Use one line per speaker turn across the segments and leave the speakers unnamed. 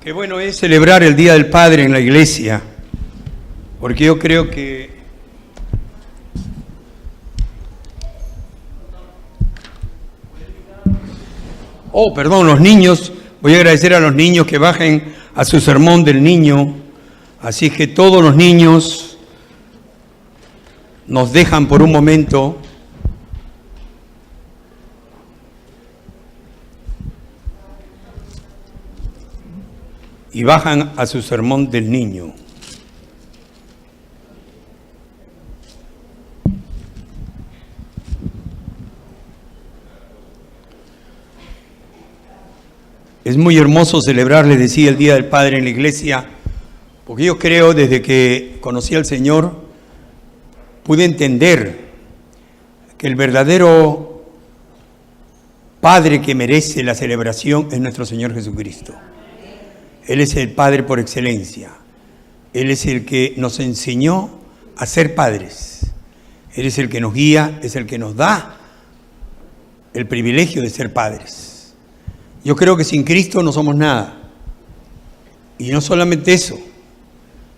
Qué bueno es celebrar el Día del Padre en la iglesia, porque yo creo que los niños, voy a agradecer a los niños que bajen a su sermón del niño, así que todos los niños nos dejan por un momento. Y bajan a su sermón del niño. Es muy hermoso celebrar, les decía, el Día del Padre en la iglesia, porque yo creo, desde que conocí al Señor, pude entender que el verdadero Padre que merece la celebración es nuestro Señor Jesucristo. Él es el Padre por excelencia. Él es el que nos enseñó a ser padres. Él es el que nos guía, es el que nos da el privilegio de ser padres. Yo creo que sin Cristo no somos nada. Y no solamente eso,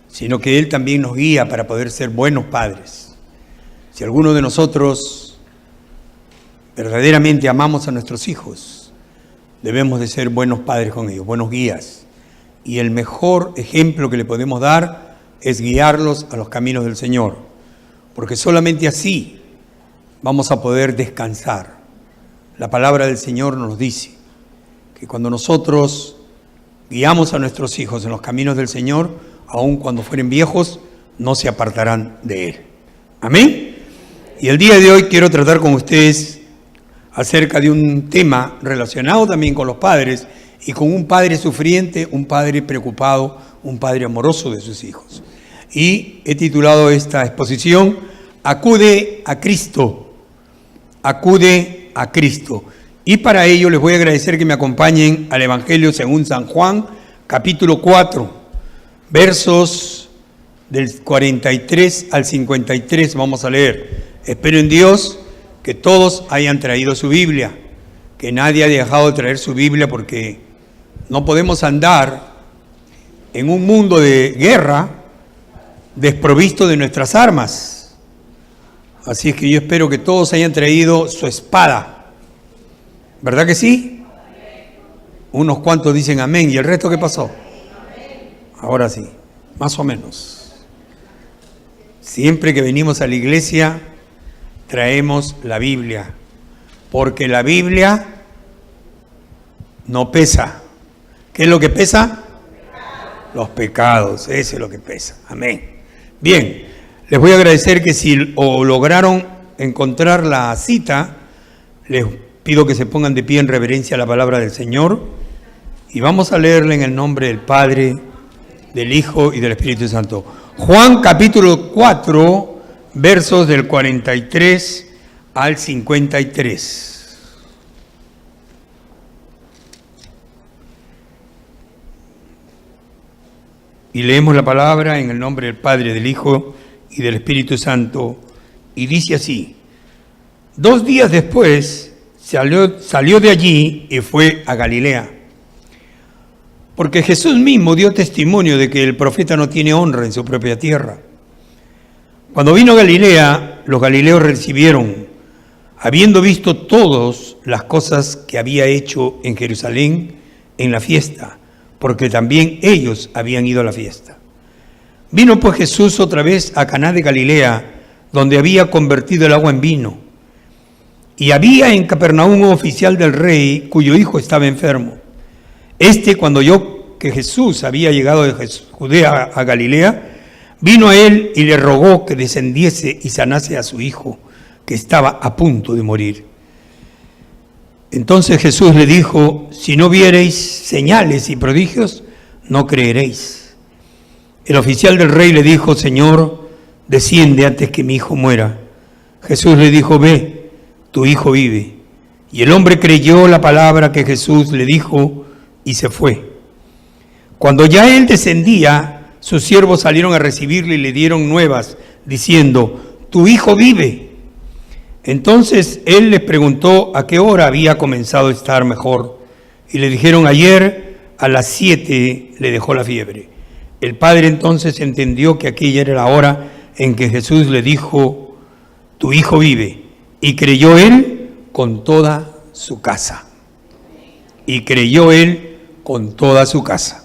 sino que Él también nos guía para poder ser buenos padres. Si alguno de nosotros verdaderamente amamos a nuestros hijos, debemos de ser buenos padres con ellos, buenos guías. Y el mejor ejemplo que le podemos dar es guiarlos a los caminos del Señor, porque solamente así vamos a poder descansar. La palabra del Señor nos dice que cuando nosotros guiamos a nuestros hijos en los caminos del Señor, aun cuando fueren viejos, no se apartarán de Él. Amén. Y el día de hoy quiero tratar con ustedes acerca de un tema relacionado también con los padres, y con un padre sufriente, un padre preocupado, un padre amoroso de sus hijos. Y he titulado esta exposición, Acude a Cristo, acude a Cristo. Y para ello les voy a agradecer que me acompañen al Evangelio según San Juan, capítulo 4, versos del 43 al 53, vamos a leer. Espero en Dios que todos hayan traído su Biblia, que nadie haya dejado de traer su Biblia, porque no podemos andar en un mundo de guerra desprovisto de nuestras armas. Así es que yo espero que todos hayan traído su espada. ¿Verdad que sí? Unos cuantos dicen amén. ¿Y el resto qué pasó? Ahora sí, más o menos. Siempre que venimos a la iglesia traemos la Biblia, porque la Biblia no pesa. ¿Qué es lo que pesa? Los pecados, eso es lo que pesa. Amén. Bien, les voy a agradecer que si lograron encontrar la cita, les pido que se pongan de pie en reverencia a la palabra del Señor y vamos a leerla en el nombre del Padre, del Hijo y del Espíritu Santo. Juan capítulo 4, versos del 43 al 53. Y leemos la palabra en el nombre del Padre, del Hijo y del Espíritu Santo. Y dice así: 2 días después salió de allí y fue a Galilea. Porque Jesús mismo dio testimonio de que el profeta no tiene honra en su propia tierra. Cuando vino a Galilea, los galileos recibieron, habiendo visto todas las cosas que había hecho en Jerusalén en la fiesta, porque también ellos habían ido a la fiesta. Vino pues Jesús otra vez a Caná de Galilea, donde había convertido el agua en vino. Y había en Capernaum un oficial del rey, cuyo hijo estaba enfermo. Cuando oyó que Jesús había llegado de Judea a Galilea, vino a él y le rogó que descendiese y sanase a su hijo, que estaba a punto de morir. Entonces Jesús le dijo: si no viereis señales y prodigios, no creeréis. El oficial del rey le dijo: Señor, desciende antes que mi hijo muera. Jesús le dijo: ve, tu hijo vive. Y el hombre creyó la palabra que Jesús le dijo y se fue. Cuando ya él descendía, sus siervos salieron a recibirle y le dieron nuevas, diciendo: tu hijo vive. Entonces él les preguntó a qué hora había comenzado a estar mejor. Y le dijeron: ayer, a las 7 le dejó la fiebre. El padre entonces entendió que aquella era la hora en que Jesús le dijo: tu hijo vive. Y creyó él con toda su casa. Y creyó él con toda su casa.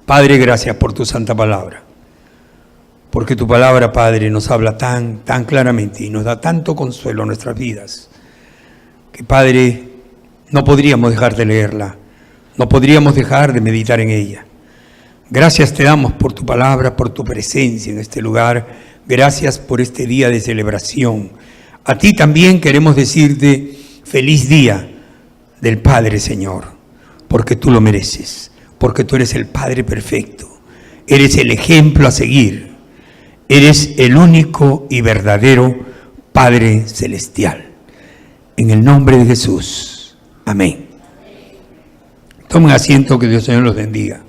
Padre, gracias por tu santa palabra. Porque tu palabra, Padre, nos habla tan claramente y nos da tanto consuelo a nuestras vidas, que, Padre, no podríamos dejar de leerla, no podríamos dejar de meditar en ella. Gracias te damos por tu palabra, por tu presencia en este lugar. Gracias por este día de celebración. A ti también queremos decirte feliz día del Padre, Señor, porque tú lo mereces, porque tú eres el Padre perfecto, eres el ejemplo a seguir. Eres el único y verdadero Padre Celestial. En el nombre de Jesús. Amén. Tomen asiento, que Dios Señor los bendiga.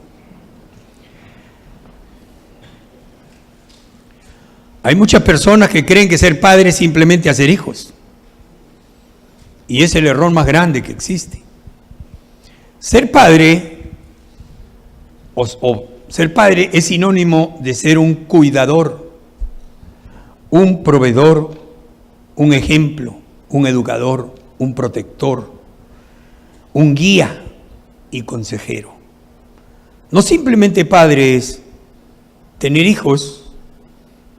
Hay muchas personas que creen que ser padre es simplemente hacer hijos. Y es el error más grande que existe. Ser padre ser padre es sinónimo de ser un cuidador, un proveedor, un ejemplo, un educador, un protector, un guía y consejero. No simplemente padre es tener hijos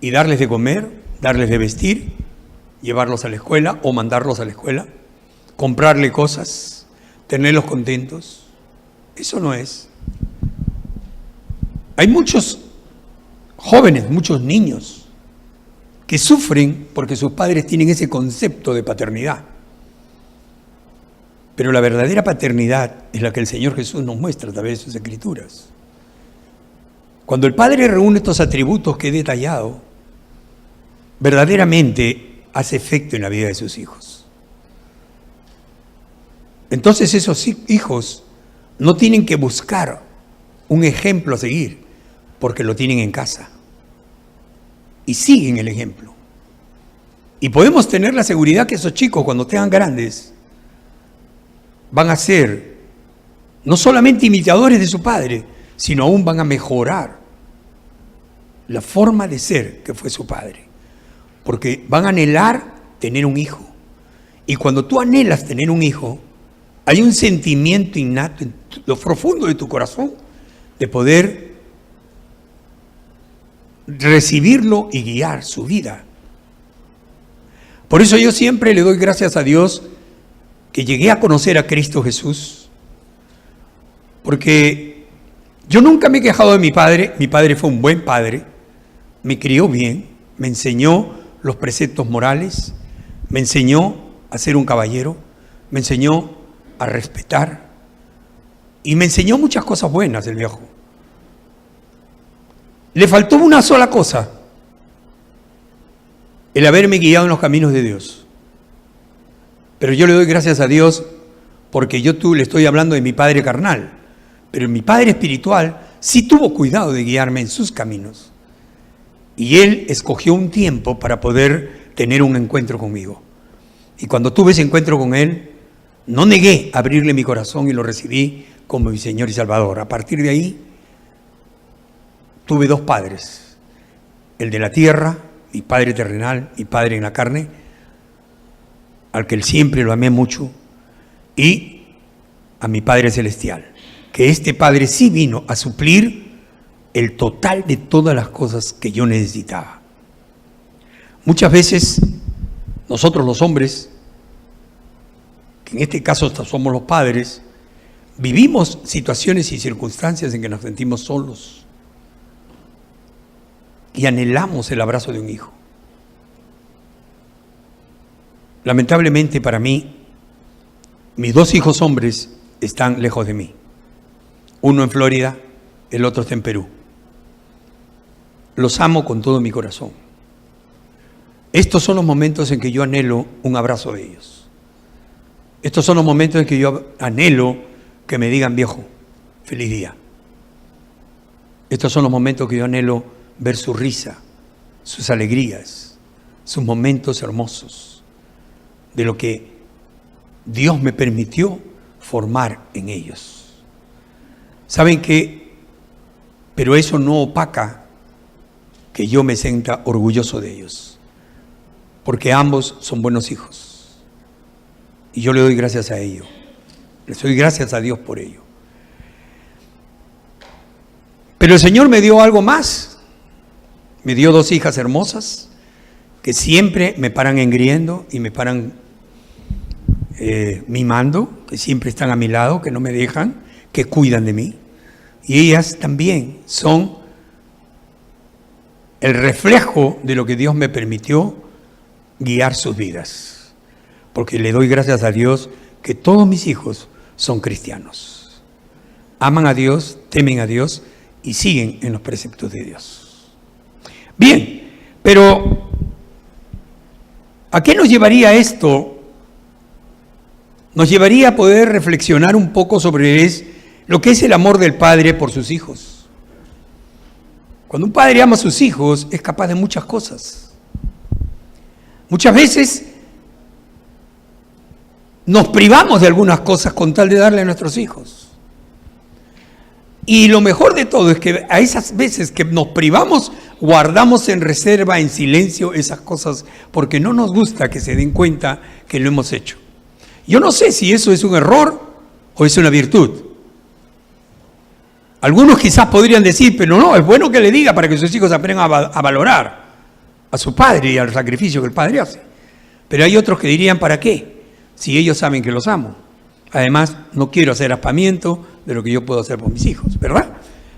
y darles de comer, darles de vestir, llevarlos a la escuela o mandarlos a la escuela, comprarle cosas, tenerlos contentos. Eso no es. Hay muchos jóvenes, muchos niños que sufren porque sus padres tienen ese concepto de paternidad. Pero la verdadera paternidad es la que el Señor Jesús nos muestra a través de sus escrituras. Cuando el Padre reúne estos atributos que he detallado, verdaderamente hace efecto en la vida de sus hijos. Entonces esos hijos no tienen que buscar un ejemplo a seguir, porque lo tienen en casa. Y siguen el ejemplo. Y podemos tener la seguridad que esos chicos, cuando sean grandes, van a ser no solamente imitadores de su padre, sino aún van a mejorar la forma de ser que fue su padre. Porque van a anhelar tener un hijo. Y cuando tú anhelas tener un hijo, hay un sentimiento innato en lo profundo de tu corazón de poder recibirlo y guiar su vida. Por eso yo siempre le doy gracias a Dios que llegué a conocer a Cristo Jesús, porque yo nunca me he quejado de mi padre fue un buen padre, me crió bien, me enseñó los preceptos morales, me enseñó a ser un caballero, me enseñó a respetar y me enseñó muchas cosas buenas el viejo. Le faltó una sola cosa: el haberme guiado en los caminos de Dios. Pero yo le doy gracias a Dios porque le estoy hablando de mi padre carnal, pero mi padre espiritual sí tuvo cuidado de guiarme en sus caminos. Y él escogió un tiempo para poder tener un encuentro conmigo. Y cuando tuve ese encuentro con él, no negué abrirle mi corazón y lo recibí como mi Señor y Salvador. A partir de ahí, tuve dos padres: el de la tierra, mi padre terrenal, mi padre en la carne, al que él siempre lo amé mucho, y a mi Padre Celestial, que este Padre sí vino a suplir el total de todas las cosas que yo necesitaba. Muchas veces nosotros los hombres, que en este caso somos los padres, vivimos situaciones y circunstancias en que nos sentimos solos y anhelamos el abrazo de un hijo. Lamentablemente para mí, mis dos hijos hombres están lejos de mí. Uno en Florida, el otro está en Perú. Los amo con todo mi corazón. Estos son los momentos en que yo anhelo un abrazo de ellos. Estos son los momentos en que yo anhelo que me digan: viejo, feliz día. Estos son los momentos que yo anhelo ver su risa, sus alegrías, sus momentos hermosos, de lo que Dios me permitió formar en ellos. ¿Saben qué? Pero eso no opaca que yo me sienta orgulloso de ellos, porque ambos son buenos hijos. Y yo le doy gracias a ellos. Les doy gracias a Dios por ello. Pero el Señor me dio algo más. Me dio 2 hijas hermosas que siempre me paran engriendo y me paran mimando, que siempre están a mi lado, que no me dejan, que cuidan de mí. Y ellas también son el reflejo de lo que Dios me permitió guiar sus vidas. Porque le doy gracias a Dios que todos mis hijos son cristianos. Aman a Dios, temen a Dios y siguen en los preceptos de Dios. Bien, pero ¿a qué nos llevaría esto? Nos llevaría a poder reflexionar un poco sobre lo que es el amor del padre por sus hijos. Cuando un padre ama a sus hijos, es capaz de muchas cosas. Muchas veces nos privamos de algunas cosas con tal de darle a nuestros hijos. Y lo mejor de todo es que a esas veces que nos privamos, guardamos en reserva, en silencio esas cosas, porque no nos gusta que se den cuenta que lo hemos hecho. Yo no sé si eso es un error o es una virtud. Algunos quizás podrían decir, pero no, es bueno que le diga para que sus hijos aprendan a valorar a su padre y al sacrificio que el padre hace. Pero hay otros que dirían, ¿para qué? Si ellos saben que los amo. Además, no quiero hacer aspamiento de lo que yo puedo hacer por mis hijos, ¿verdad?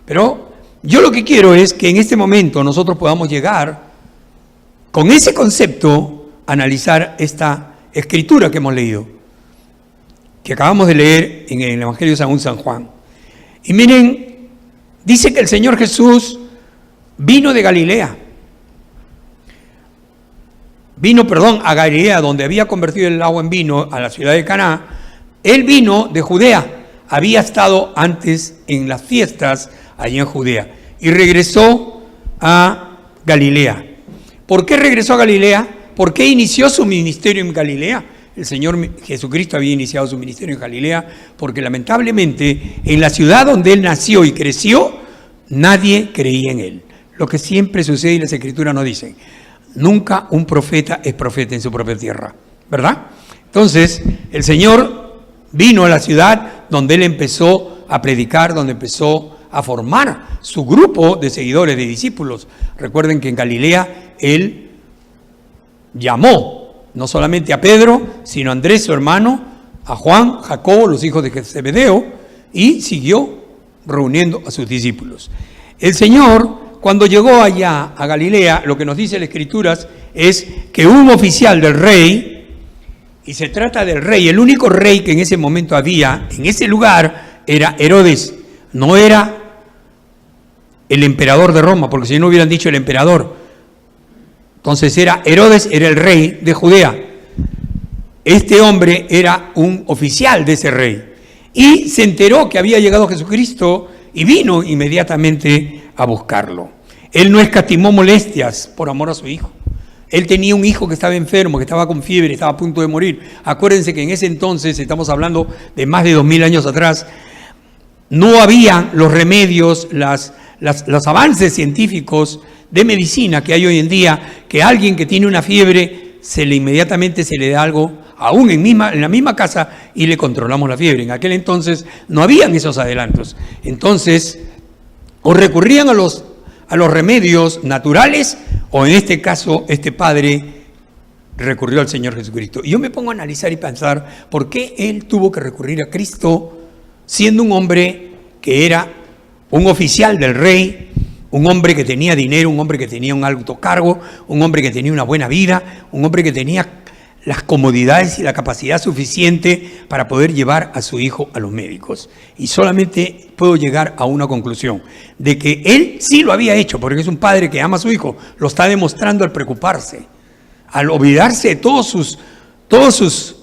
Pero yo lo que quiero es que en este momento nosotros podamos llegar con ese concepto a analizar esta escritura que hemos leído, que acabamos de leer en el Evangelio según San Juan. Y miren, dice que el Señor Jesús vino de Galilea. A Galilea, donde había convertido el agua en vino, a la ciudad de Caná. Él vino de Judea, había estado antes en las fiestas allí en Judea y regresó a Galilea. ¿Por qué regresó a Galilea? ¿Por qué inició su ministerio en Galilea? El Señor Jesucristo había iniciado su ministerio en Galilea porque lamentablemente en la ciudad donde Él nació y creció, nadie creía en Él. Lo que siempre sucede y las Escrituras nos dicen, nunca un profeta es profeta en su propia tierra, ¿verdad? Entonces, el Señor vino a la ciudad donde Él empezó a predicar, donde empezó a formar su grupo de seguidores, de discípulos. Recuerden que en Galilea Él llamó no solamente a Pedro, sino a Andrés, su hermano, a Juan, Jacobo, los hijos de Zebedeo, y siguió reuniendo a sus discípulos. El Señor, cuando llegó allá a Galilea, lo que nos dice las Escrituras es que un oficial del rey, y se trata del rey, el único rey que en ese momento había en ese lugar era Herodes, no era el emperador de Roma, porque si no hubieran dicho el emperador. Entonces Herodes era el rey de Judea. Este hombre era un oficial de ese rey. Y se enteró que había llegado Jesucristo y vino inmediatamente a buscarlo. Él no escatimó molestias por amor a su hijo. Él tenía un hijo que estaba enfermo, que estaba con fiebre, estaba a punto de morir. Acuérdense que en ese entonces, estamos hablando de más de 2000 años atrás, no había los remedios, los avances científicos de medicina que hay hoy en día, que alguien que tiene una fiebre, inmediatamente se le da algo, aún en la misma casa, y le controlamos la fiebre. En aquel entonces no habían esos adelantos. Entonces, o recurrían a los remedios naturales, o en este caso, este padre recurrió al Señor Jesucristo. Y yo me pongo a analizar y pensar, ¿por qué él tuvo que recurrir a Cristo, siendo un hombre que era un oficial del rey, un hombre que tenía dinero, un hombre que tenía un alto cargo, un hombre que tenía una buena vida, un hombre que tenía las comodidades y la capacidad suficiente para poder llevar a su hijo a los médicos? Y solamente puedo llegar a una conclusión, de que él sí lo había hecho, porque es un padre que ama a su hijo, lo está demostrando al preocuparse, al olvidarse de todas sus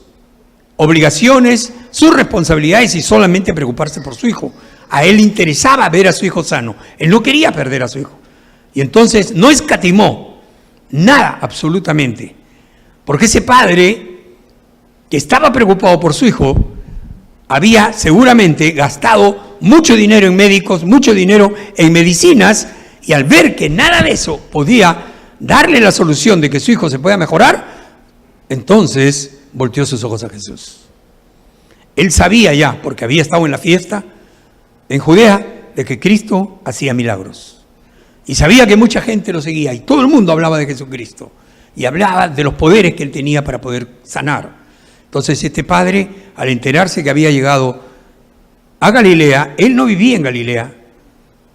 obligaciones, sus responsabilidades y solamente preocuparse por su hijo. A él le interesaba ver a su hijo sano, él no quería perder a su hijo. Y entonces no escatimó nada absolutamente. Porque ese padre, que estaba preocupado por su hijo, había seguramente gastado mucho dinero en médicos, mucho dinero en medicinas, y al ver que nada de eso podía darle la solución de que su hijo se pueda mejorar, entonces volteó sus ojos a Jesús. Él sabía ya, porque había estado en la fiesta en Judea, de que Cristo hacía milagros. Y sabía que mucha gente lo seguía, y todo el mundo hablaba de Jesucristo. Y hablaba de los poderes que él tenía para poder sanar. Entonces este padre, al enterarse que había llegado a Galilea, él no vivía en Galilea.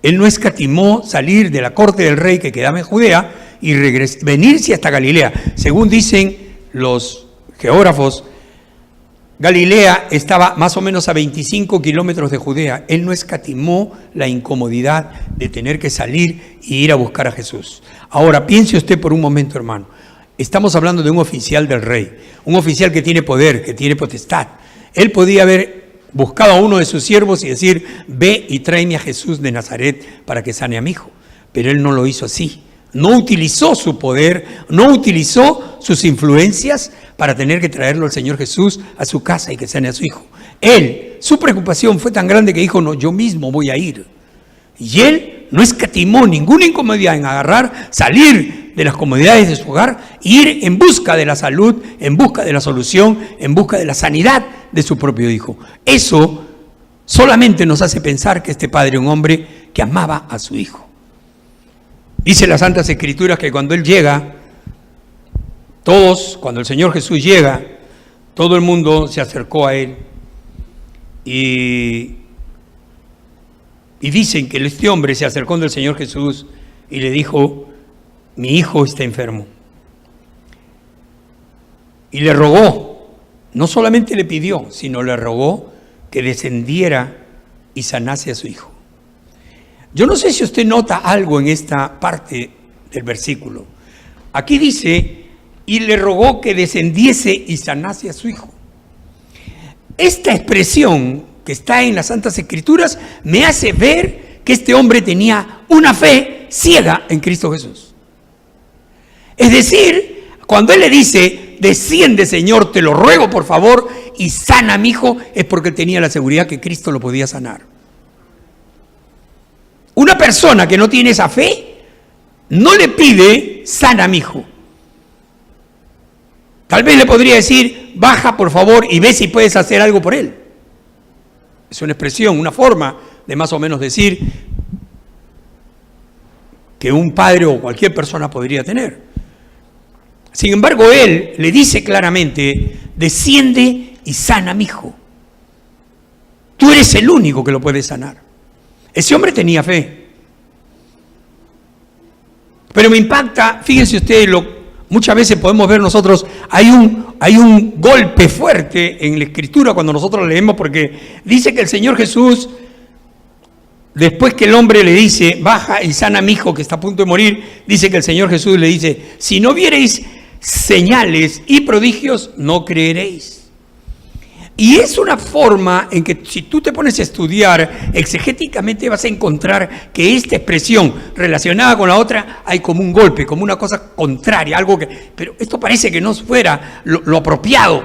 Él no escatimó salir de la corte del rey que quedaba en Judea y venirse hasta Galilea. Según dicen los geógrafos, Galilea estaba más o menos a 25 kilómetros de Judea. Él no escatimó la incomodidad de tener que salir y ir a buscar a Jesús. Ahora, piense usted por un momento, hermano. Estamos hablando de un oficial del rey, un oficial que tiene poder, que tiene potestad. Él podía haber buscado a uno de sus siervos y decir, ve y tráeme a Jesús de Nazaret para que sane a mi hijo. Pero él no lo hizo así. No utilizó su poder, no utilizó sus influencias para tener que traerlo al Señor Jesús a su casa y que sane a su hijo. Él, su preocupación fue tan grande que dijo, no, yo mismo voy a ir. Y él no escatimó ninguna incomodidad en agarrar, salir de las comodidades de su hogar, ir en busca de la salud, en busca de la solución, en busca de la sanidad de su propio hijo. Eso solamente nos hace pensar que este padre era un hombre que amaba a su hijo. Dice las Santas Escrituras que cuando él llega, cuando el Señor Jesús llega, todo el mundo se acercó a él y dicen que este hombre se acercó del Señor Jesús y le dijo, mi hijo está enfermo. Y le rogó, no solamente le pidió, sino le rogó que descendiera y sanase a su hijo. Yo no sé si usted nota algo en esta parte del versículo. Aquí dice, y le rogó que descendiese y sanase a su hijo. Esta expresión que está en las Santas Escrituras me hace ver que este hombre tenía una fe ciega en Cristo Jesús. Es decir, cuando él le dice, desciende Señor, te lo ruego por favor, y sana a mi hijo, es porque él tenía la seguridad que Cristo lo podía sanar. Una persona que no tiene esa fe, no le pide, sana a mi hijo. Tal vez le podría decir, baja por favor y ve si puedes hacer algo por él. Es una expresión, una forma de más o menos decir que un padre o cualquier persona podría tener. Sin embargo, él le dice claramente, desciende y sana a mi hijo. Tú eres el único que lo puede sanar. Ese hombre tenía fe. Pero me impacta, fíjense ustedes, muchas veces podemos ver nosotros, hay un golpe fuerte en la Escritura cuando nosotros leemos, porque dice que el Señor Jesús, después que el hombre le dice, baja y sana a mi hijo que está a punto de morir, dice que el Señor Jesús le dice, si no viereis señales y prodigios, no creeréis. Y es una forma en que si tú te pones a estudiar exegéticamente vas a encontrar que esta expresión relacionada con la otra hay como un golpe, como una cosa contraria, algo que... Pero esto parece que no fuera lo apropiado.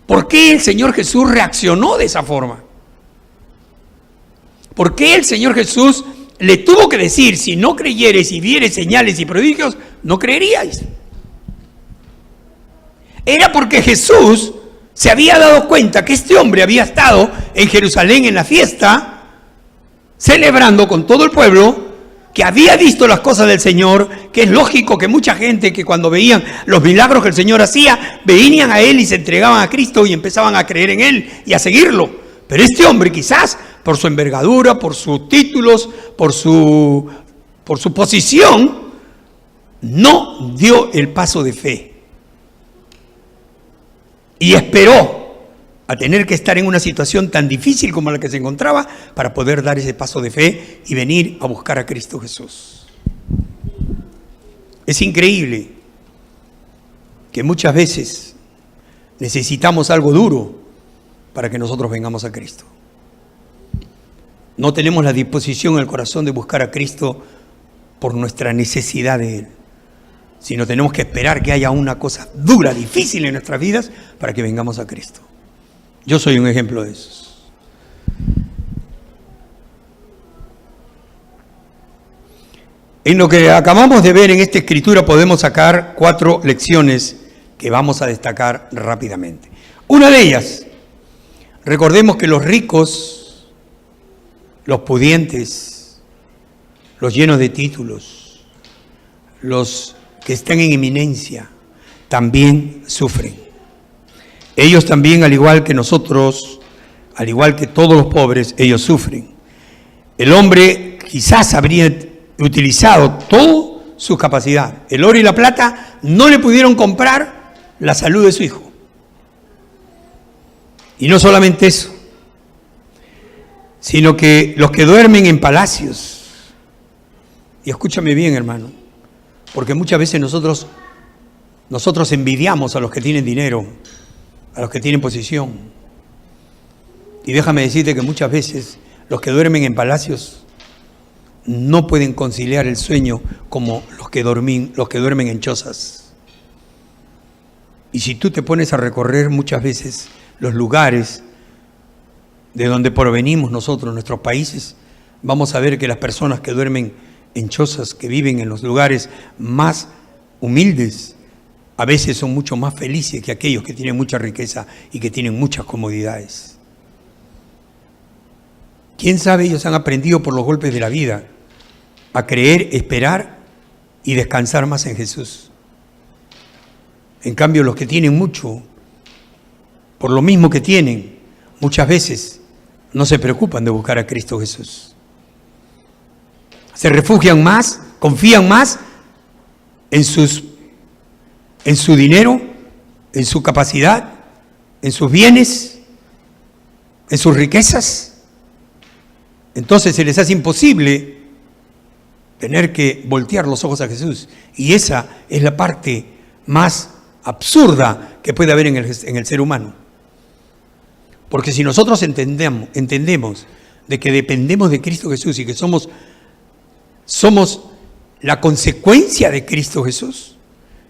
¿Por qué el Señor Jesús reaccionó de esa forma? ¿Por qué el Señor Jesús le tuvo que decir, si no creyeres y vieres señales y prodigios, no creeríais? Era porque Jesús se había dado cuenta que este hombre había estado en Jerusalén en la fiesta, celebrando con todo el pueblo, que había visto las cosas del Señor, que es lógico que mucha gente que cuando veían los milagros que el Señor hacía, venían a Él y se entregaban a Cristo y empezaban a creer en Él y a seguirlo. Pero este hombre quizás, por su envergadura, por sus títulos, por su posición, no dio el paso de fe. Y esperó a tener que estar en una situación tan difícil como la que se encontraba para poder dar ese paso de fe y venir a buscar a Cristo Jesús. Es increíble que muchas veces necesitamos algo duro para que nosotros vengamos a Cristo. No tenemos la disposición en el corazón de buscar a Cristo por nuestra necesidad de Él, sino tenemos que esperar que haya una cosa dura, difícil en nuestras vidas para que vengamos a Cristo. Yo soy un ejemplo de esos. En lo que acabamos de ver en esta escritura podemos sacar 4 lecciones que vamos a destacar rápidamente. Una de ellas, recordemos que los ricos, los pudientes, los llenos de títulos, los que están en eminencia, también sufren. Ellos también, al igual que nosotros, al igual que todos los pobres, ellos sufren. El hombre quizás habría utilizado toda su capacidad. El oro y la plata no le pudieron comprar la salud de su hijo. Y no solamente eso, sino que los que duermen en palacios, y escúchame bien, hermano, porque muchas veces nosotros envidiamos a los que tienen dinero, a los que tienen posición. Y déjame decirte que muchas veces los que duermen en palacios no pueden conciliar el sueño como los que duermen en chozas. Y si tú te pones a recorrer muchas veces los lugares de donde provenimos nosotros, nuestros países, vamos a ver que las personas que duermen en chozas, que viven en los lugares más humildes, a veces son mucho más felices que aquellos que tienen mucha riqueza y que tienen muchas comodidades. ¿Quién sabe? Ellos han aprendido por los golpes de la vida a creer, esperar y descansar más en Jesús. En cambio, los que tienen mucho, por lo mismo que tienen, muchas veces no se preocupan de buscar a Cristo Jesús. Se refugian más, confían más en su dinero, en su capacidad, en sus bienes, en sus riquezas. Entonces se les hace imposible tener que voltear los ojos a Jesús. Y esa es la parte más absurda que puede haber en el ser humano. Porque si nosotros entendemos de que dependemos de Cristo Jesús y que somos la consecuencia de Cristo Jesús,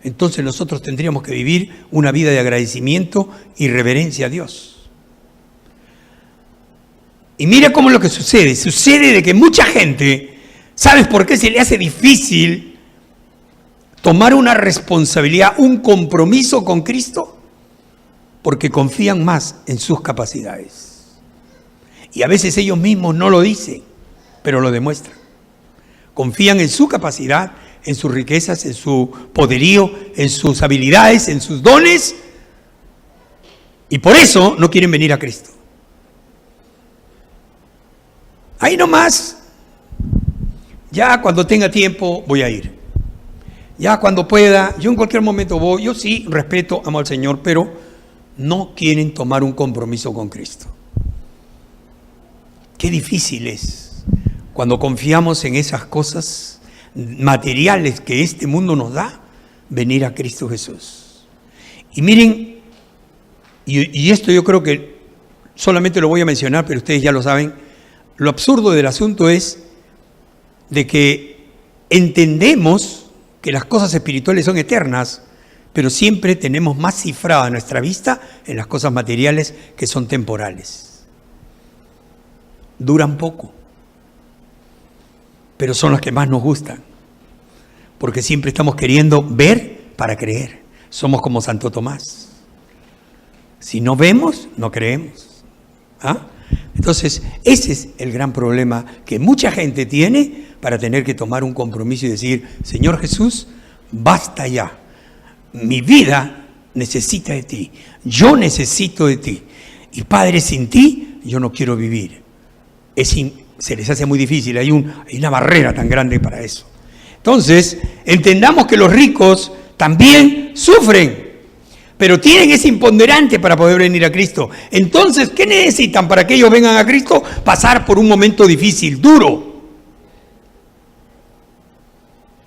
entonces nosotros tendríamos que vivir una vida de agradecimiento y reverencia a Dios. Y mira cómo es lo que sucede. Sucede de que mucha gente, ¿sabes por qué se le hace difícil tomar una responsabilidad, un compromiso con Cristo? Porque confían más en sus capacidades. Y a veces ellos mismos no lo dicen, pero lo demuestran. Confían en su capacidad, en sus riquezas, en su poderío, en sus habilidades, en sus dones. Y por eso no quieren venir a Cristo. Ahí nomás, ya cuando tenga tiempo voy a ir. Ya cuando pueda, yo en cualquier momento voy. Yo sí respeto, amo al Señor, pero no quieren tomar un compromiso con Cristo. Qué difícil es cuando confiamos en esas cosas materiales que este mundo nos da, venir a Cristo Jesús. Y miren, y esto yo creo que solamente lo voy a mencionar, pero ustedes ya lo saben. Lo absurdo del asunto es de que entendemos que las cosas espirituales son eternas, pero siempre tenemos más cifrada nuestra vista en las cosas materiales que son temporales. Duran poco, pero son las que más nos gustan, porque siempre estamos queriendo ver para creer. Somos como Santo Tomás. Si no vemos, no creemos. ¿Ah? Entonces, ese es el gran problema que mucha gente tiene para tener que tomar un compromiso y decir: Señor Jesús, basta ya. Mi vida necesita de ti. Yo necesito de ti. Y Padre, sin ti, yo no quiero vivir. Se les hace muy difícil. Hay una barrera tan grande para eso. Entonces, entendamos que los ricos también sufren, pero tienen ese imponderante para poder venir a Cristo. Entonces, ¿qué necesitan para que ellos vengan a Cristo? Pasar por un momento difícil, duro.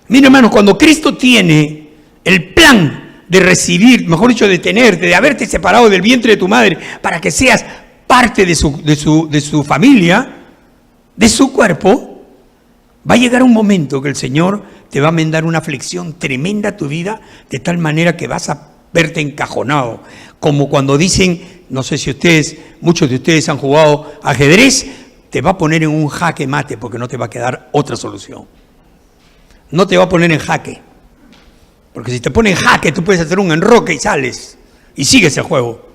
Miren, hermanos, cuando Cristo tiene el plan de recibir, mejor dicho, de tenerte, de haberte separado del vientre de tu madre para que seas parte de su familia, de su cuerpo, va a llegar un momento que el Señor te va a mandar una aflicción tremenda a tu vida, de tal manera que vas a verte encajonado, como cuando dicen, no sé si muchos de ustedes han jugado ajedrez, te va a poner en un jaque mate porque no te va a quedar otra solución. no te va a poner en jaque. Porque si te pone en jaque, tú puedes hacer un enroque y sales. Y sigues el juego.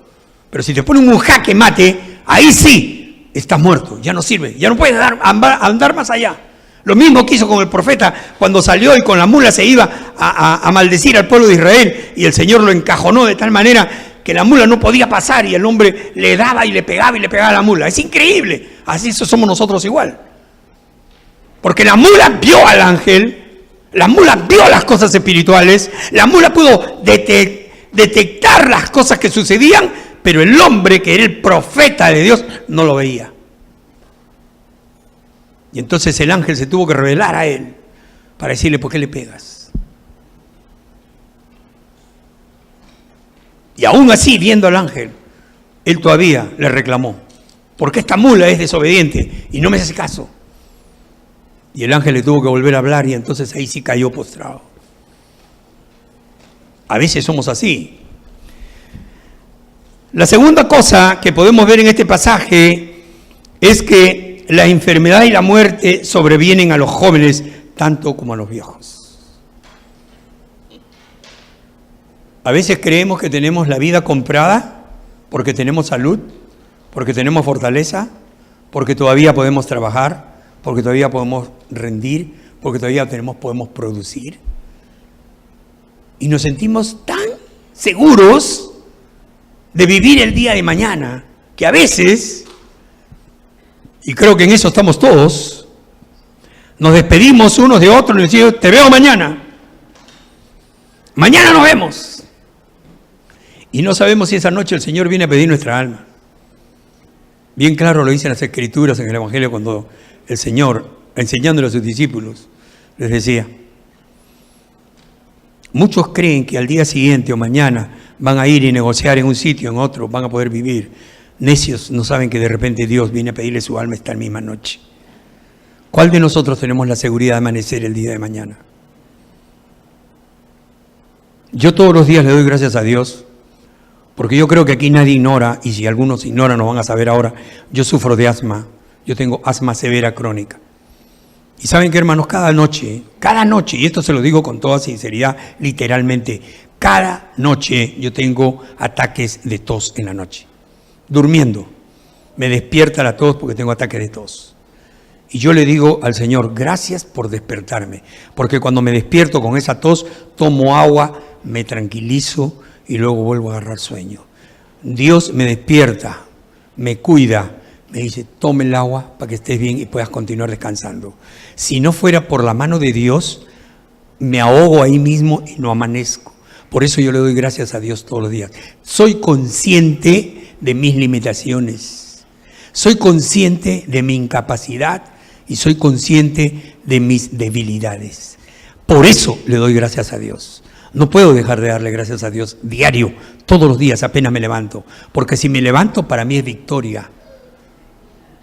Pero si te ponen un jaque mate, ahí sí estás muerto. Ya no sirve. Ya no puedes andar más allá. Lo mismo que hizo con el profeta cuando salió y con la mula se iba a maldecir al pueblo de Israel. Y el Señor lo encajonó de tal manera que la mula no podía pasar y el hombre le daba y le pegaba a la mula. Es increíble. Así somos nosotros igual. Porque la mula vio al ángel. La mula vio las cosas espirituales, la mula pudo detectar las cosas que sucedían, pero el hombre que era el profeta de Dios no lo veía. Y entonces el ángel se tuvo que revelar a él para decirle: ¿por qué le pegas? Y aún así, viendo al ángel, él todavía le reclamó: porque esta mula es desobediente y no me hace caso. Y el ángel le tuvo que volver a hablar y entonces ahí sí cayó postrado. A veces somos así. La segunda cosa que podemos ver en este pasaje es que la enfermedad y la muerte sobrevienen a los jóvenes tanto como a los viejos. A veces creemos que tenemos la vida comprada porque tenemos salud, porque tenemos fortaleza, porque todavía podemos trabajar, porque todavía podemos rendir, porque todavía podemos producir. Y nos sentimos tan seguros de vivir el día de mañana, que a veces, y creo que en eso estamos todos, nos despedimos unos de otros y nos decimos: te veo mañana. Mañana nos vemos. Y no sabemos si esa noche el Señor viene a pedir nuestra alma. Bien claro lo dicen las Escrituras en el Evangelio cuando el Señor, enseñándole a sus discípulos, les decía: muchos creen que al día siguiente o mañana van a ir y negociar en un sitio, en otro, van a poder vivir. Necios, no saben que de repente Dios viene a pedirle su alma esta misma noche. ¿Cuál de nosotros tenemos la seguridad de amanecer el día de mañana? Yo todos los días le doy gracias a Dios, porque yo creo que aquí nadie ignora, y si algunos ignoran nos van a saber ahora, yo sufro de asma. Yo tengo asma severa crónica. Y saben que, hermanos, cada noche, y esto se lo digo con toda sinceridad, literalmente, cada noche yo tengo ataques de tos en la noche. Durmiendo, me despierta la tos porque tengo ataques de tos. Y yo le digo al Señor: gracias por despertarme, porque cuando me despierto con esa tos, tomo agua, me tranquilizo y luego vuelvo a agarrar sueño. Dios me despierta, me cuida, me dice: tome el agua para que estés bien y puedas continuar descansando. Si no fuera por la mano de Dios, me ahogo ahí mismo y no amanezco. Por eso yo le doy gracias a Dios todos los días. Soy consciente de mis limitaciones. Soy consciente de mi incapacidad y soy consciente de mis debilidades. Por eso le doy gracias a Dios. No puedo dejar de darle gracias a Dios diario, todos los días apenas me levanto. Porque si me levanto, para mí es victoria.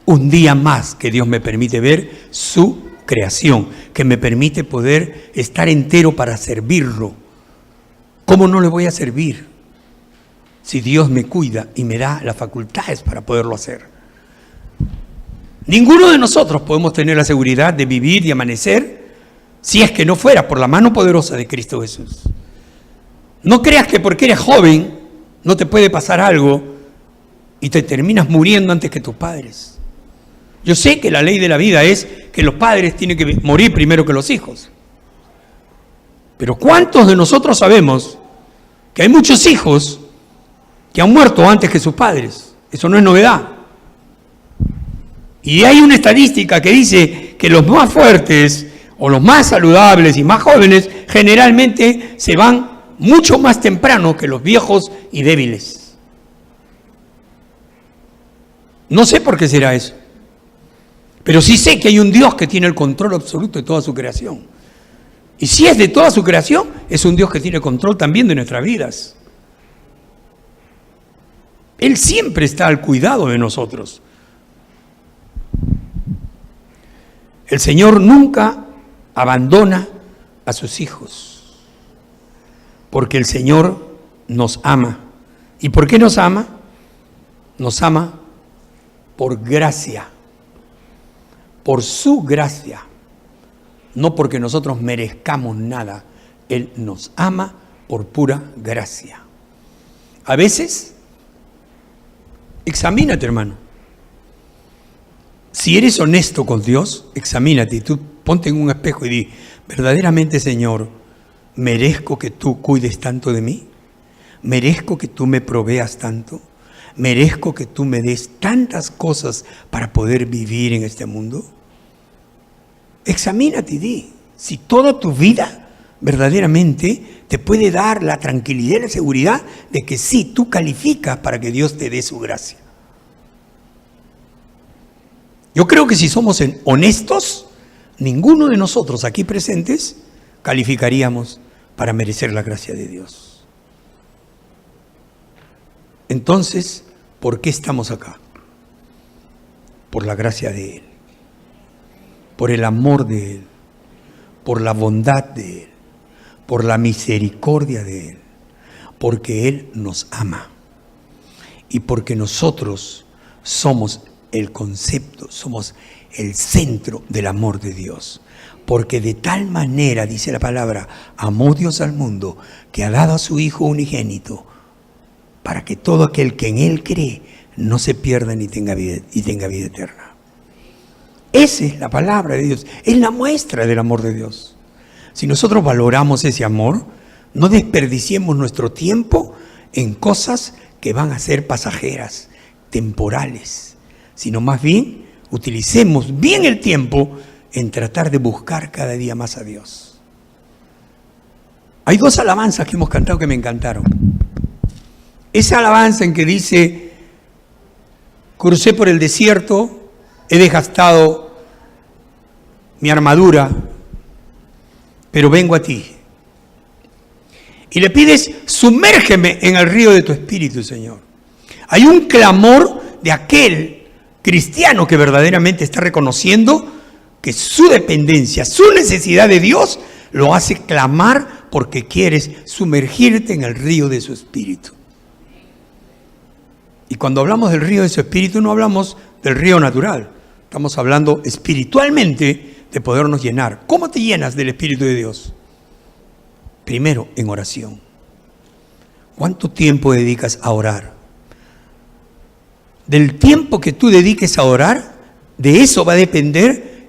Un día más que Dios me permite ver su creación, que me permite poder estar entero para servirlo. ¿Cómo no le voy a servir si Dios me cuida y me da las facultades para poderlo hacer? Ninguno de nosotros podemos tener la seguridad de vivir y amanecer si es que no fuera por la mano poderosa de Cristo Jesús. No creas que porque eres joven no te puede pasar algo y te terminas muriendo antes que tus padres. Yo sé que la ley de la vida es que los padres tienen que morir primero que los hijos. Pero ¿cuántos de nosotros sabemos que hay muchos hijos que han muerto antes que sus padres? Eso no es novedad. Y hay una estadística que dice que los más fuertes o los más saludables y más jóvenes generalmente se van mucho más temprano que los viejos y débiles. No sé por qué será eso. Pero sí sé que hay un Dios que tiene el control absoluto de toda su creación. Y si es de toda su creación, es un Dios que tiene control también de nuestras vidas. Él siempre está al cuidado de nosotros. El Señor nunca abandona a sus hijos, porque el Señor nos ama. ¿Y por qué nos ama? Nos ama por gracia, por su gracia. no porque nosotros merezcamos nada. Él nos ama por pura gracia. A veces, examínate, hermano. Si eres honesto con Dios, examínate y tú ponte en un espejo y di, verdaderamente, Señor, ¿merezco que tú cuides tanto de mí? ¿Merezco que tú me proveas tanto? ¿Merezco que tú me des tantas cosas para poder vivir en este mundo? Examínate y di, si toda tu vida verdaderamente te puede dar la tranquilidad y la seguridad de que sí, tú calificas para que Dios te dé su gracia. Yo creo que si somos honestos, ninguno de nosotros aquí presentes calificaríamos para merecer la gracia de Dios. Entonces, ¿por qué estamos acá? Por la gracia de Él, por el amor de Él, por la bondad de Él, por la misericordia de Él, porque Él nos ama y porque nosotros somos el concepto, somos el centro del amor de Dios. Porque de tal manera, dice la palabra, amó Dios al mundo, que ha dado a su Hijo unigénito, para que todo aquel que en Él cree no se pierda ni tenga vida eterna. Esa es la palabra de Dios, es la muestra del amor de Dios. Si nosotros valoramos ese amor, no desperdiciemos nuestro tiempo en cosas que van a ser pasajeras, temporales, sino más bien utilicemos bien el tiempo en tratar de buscar cada día más a Dios. Hay dos alabanzas que hemos cantado que me encantaron. Esa alabanza en que dice, crucé por el desierto, he desgastado mi armadura, pero vengo a ti. Y le pides, sumérgeme en el río de tu espíritu, Señor. Hay un clamor de aquel cristiano que verdaderamente está reconociendo que su dependencia, su necesidad de Dios, lo hace clamar porque quieres sumergirte en el río de su espíritu. Y cuando hablamos del río de su espíritu, no hablamos del río natural. Estamos hablando espiritualmente de podernos llenar. ¿Cómo te llenas del Espíritu de Dios? Primero, en oración. ¿Cuánto tiempo dedicas a orar? Del tiempo que tú dediques a orar, de eso va a depender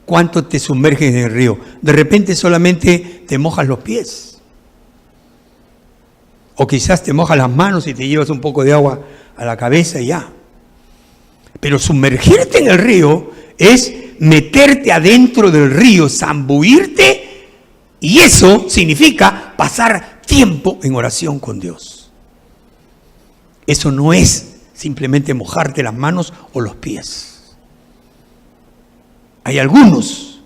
cuánto te sumerges en el río. De repente solamente te mojas los pies. O quizás te mojas las manos y te llevas un poco de agua a la cabeza y ya. Pero sumergirte en el río es meterte adentro del río, zambuirte, y eso significa pasar tiempo en oración con Dios. Eso no es simplemente mojarte las manos o los pies. Hay algunos,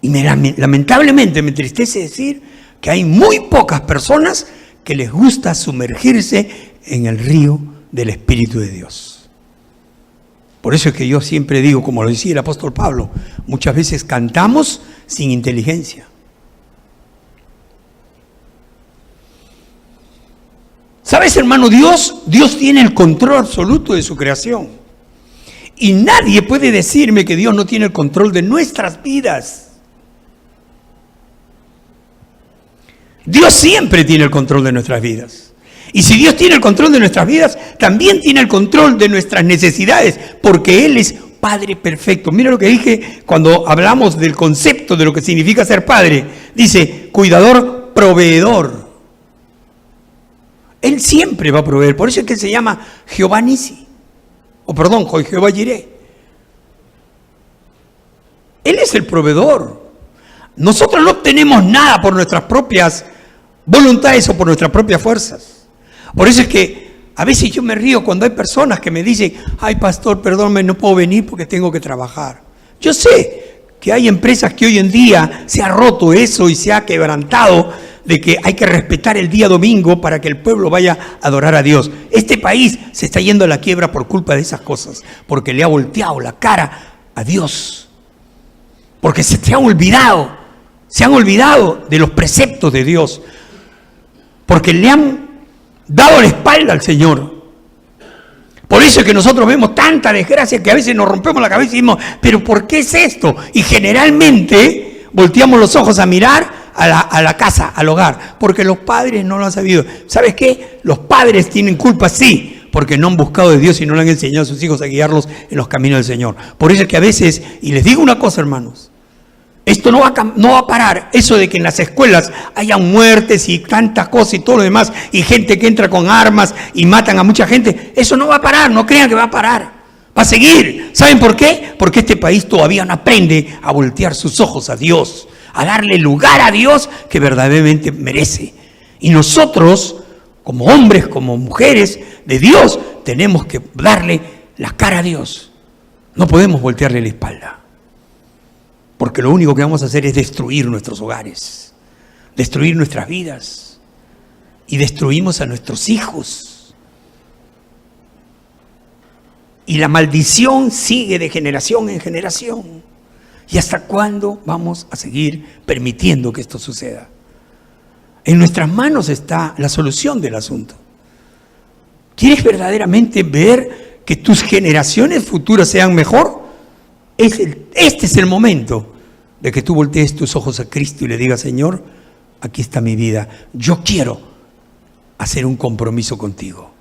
y lamentablemente me entristece decir que hay muy pocas personas que les gusta sumergirse en el río del Espíritu de Dios. Por eso es que yo siempre digo, como lo decía el apóstol Pablo, muchas veces cantamos sin inteligencia. ¿Sabes, hermano? Dios tiene el control absoluto de su creación. Y nadie puede decirme que Dios no tiene el control de nuestras vidas. Dios siempre tiene el control de nuestras vidas. Y si Dios tiene el control de nuestras vidas, también tiene el control de nuestras necesidades, porque Él es Padre perfecto. Mira lo que dije cuando hablamos del concepto de lo que significa ser padre. Dice, cuidador, proveedor. Él siempre va a proveer. Por eso es que se llama Jehová Nisi. Jehová Jireh. Él es el proveedor. Nosotros no obtenemos nada por nuestras propias voluntades o por nuestras propias fuerzas. Por eso es que a veces yo me río cuando hay personas que me dicen, ay pastor, perdóname, no puedo venir porque tengo que trabajar. Yo sé que hay empresas que hoy en día se ha roto eso y se ha quebrantado de que hay que respetar el día domingo para que el pueblo vaya a adorar a Dios. Este país se está yendo a la quiebra por culpa de esas cosas, porque le ha volteado la cara a Dios, porque se han olvidado de los preceptos de Dios, porque le han dado la espalda al Señor. Por eso es que nosotros vemos tanta desgracia que a veces nos rompemos la cabeza y decimos, ¿pero por qué es esto? Y generalmente volteamos los ojos a mirar a la casa, al hogar, porque los padres no lo han sabido. ¿Sabes qué? Los padres tienen culpa, sí, porque no han buscado de Dios y no le han enseñado a sus hijos a guiarlos en los caminos del Señor. Por eso es que a veces, y les digo una cosa, hermanos, esto no va a parar, eso de que en las escuelas hayan muertes y tantas cosas y todo lo demás, y gente que entra con armas y matan a mucha gente, eso no va a parar, no crean que va a parar, va a seguir. ¿Saben por qué? Porque este país todavía no aprende a voltear sus ojos a Dios, a darle lugar a Dios que verdaderamente merece. Y nosotros, como hombres, como mujeres de Dios, tenemos que darle la cara a Dios. No podemos voltearle la espalda. Porque lo único que vamos a hacer es destruir nuestros hogares, destruir nuestras vidas y destruimos a nuestros hijos. Y la maldición sigue de generación en generación. ¿Y hasta cuándo vamos a seguir permitiendo que esto suceda? En nuestras manos está la solución del asunto. ¿Quieres verdaderamente ver que tus generaciones futuras sean mejor? Este es el momento de que tú voltees tus ojos a Cristo y le digas, Señor, aquí está mi vida. Yo quiero hacer un compromiso contigo.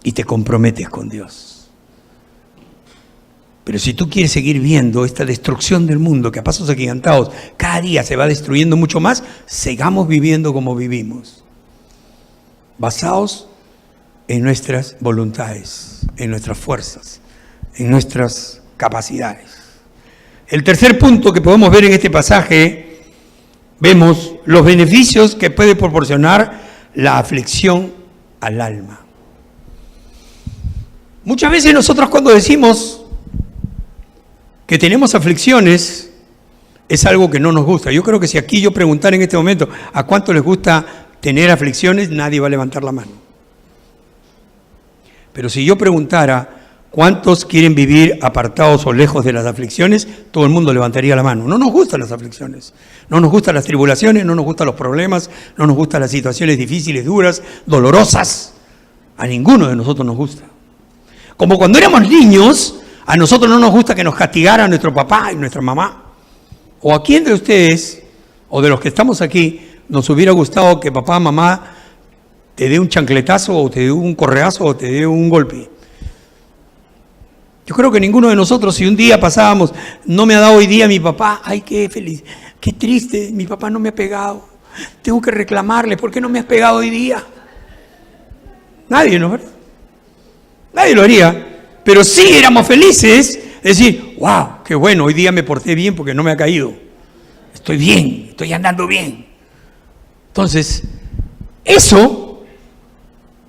Y te comprometes con Dios. Pero si tú quieres seguir viendo esta destrucción del mundo, que a pasos agigantados cada día se va destruyendo mucho más, sigamos viviendo como vivimos. Basados en nuestras voluntades, en nuestras fuerzas, en nuestras capacidades. El tercer punto que podemos ver en este pasaje, vemos los beneficios que puede proporcionar la aflicción al alma. Muchas veces nosotros cuando decimos que tenemos aflicciones, es algo que no nos gusta. Yo creo que si aquí yo preguntara en este momento a cuánto les gusta tener aflicciones, nadie va a levantar la mano. Pero si yo preguntara ¿cuántos quieren vivir apartados o lejos de las aflicciones? Todo el mundo levantaría la mano. No nos gustan las aflicciones, no nos gustan las tribulaciones, no nos gustan los problemas, no nos gustan las situaciones difíciles, duras, dolorosas. A ninguno de nosotros nos gusta. Como cuando éramos niños, a nosotros no nos gusta que nos castigara nuestro papá y nuestra mamá. ¿O a quién de ustedes, o de los que estamos aquí, nos hubiera gustado que papá, mamá te dé un chancletazo, o te dé un correazo, o te dé un golpe? Yo creo que ninguno de nosotros, si un día pasábamos, no me ha dado hoy día mi papá, ay, qué feliz, qué triste, mi papá no me ha pegado, tengo que reclamarle, ¿por qué no me has pegado hoy día? Nadie, ¿no? Nadie lo haría, pero sí éramos felices, decir, wow, qué bueno, hoy día me porté bien porque no me ha caído, estoy bien, estoy andando bien. Entonces, eso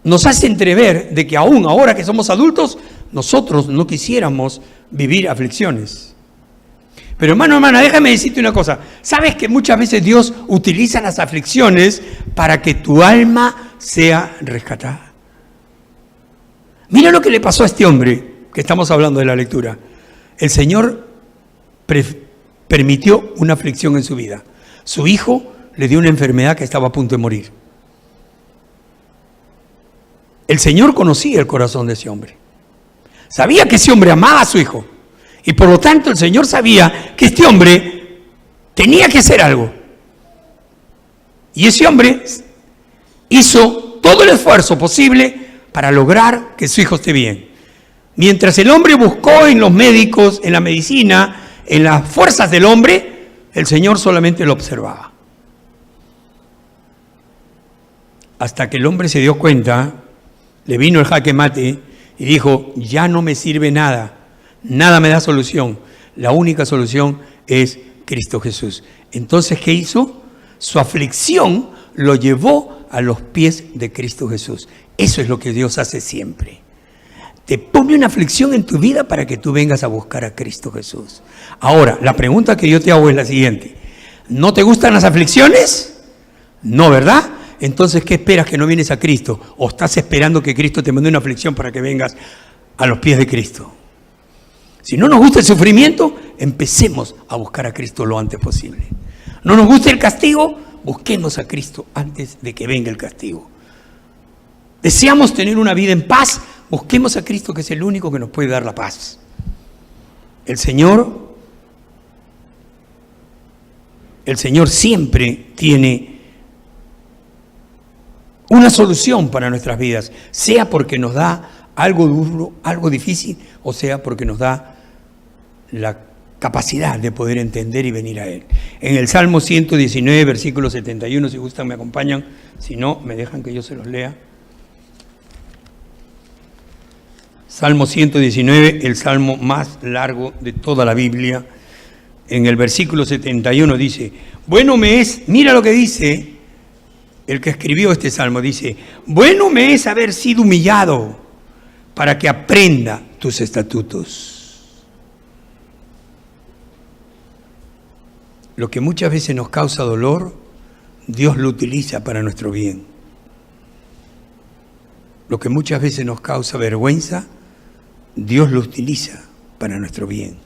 nos hace entrever de que aún ahora que somos adultos, nosotros no quisiéramos vivir aflicciones. Pero hermana, déjame decirte una cosa. ¿Sabes que muchas veces Dios utiliza las aflicciones para que tu alma sea rescatada? Mira lo que le pasó a este hombre que estamos hablando de la lectura. El Señor permitió una aflicción en su vida. Su hijo le dio una enfermedad que estaba a punto de morir. El Señor conocía el corazón de ese hombre. Sabía que ese hombre amaba a su hijo. Y por lo tanto el Señor sabía que este hombre tenía que hacer algo. Y ese hombre hizo todo el esfuerzo posible para lograr que su hijo esté bien. Mientras el hombre buscó en los médicos, en la medicina, en las fuerzas del hombre, el Señor solamente lo observaba. Hasta que el hombre se dio cuenta, le vino el jaque mate y dijo, ya no me sirve nada, nada me da solución, la única solución es Cristo Jesús. Entonces, ¿qué hizo? Su aflicción lo llevó a los pies de Cristo Jesús. Eso es lo que Dios hace siempre. Te pone una aflicción en tu vida para que tú vengas a buscar a Cristo Jesús. Ahora, la pregunta que yo te hago es la siguiente. ¿No te gustan las aflicciones? No, ¿verdad? Entonces, ¿qué esperas que no vienes a Cristo? ¿O estás esperando que Cristo te mande una aflicción para que vengas a los pies de Cristo? Si no nos gusta el sufrimiento, empecemos a buscar a Cristo lo antes posible. ¿No nos gusta el castigo? Busquemos a Cristo antes de que venga el castigo. ¿Deseamos tener una vida en paz? Busquemos a Cristo, que es el único que nos puede dar la paz. El Señor siempre tiene una solución para nuestras vidas, sea porque nos da algo duro, algo difícil, o sea porque nos da la capacidad de poder entender y venir a Él. En el Salmo 119, versículo 71, si gustan me acompañan, si no, me dejan que yo se los lea. Salmo 119, el salmo más largo de toda la Biblia. En el versículo 71 dice, bueno me es, mira lo que dice el que escribió este salmo, dice, bueno me es haber sido humillado para que aprenda tus estatutos. Lo que muchas veces nos causa dolor, Dios lo utiliza para nuestro bien. Lo que muchas veces nos causa vergüenza, Dios lo utiliza para nuestro bien.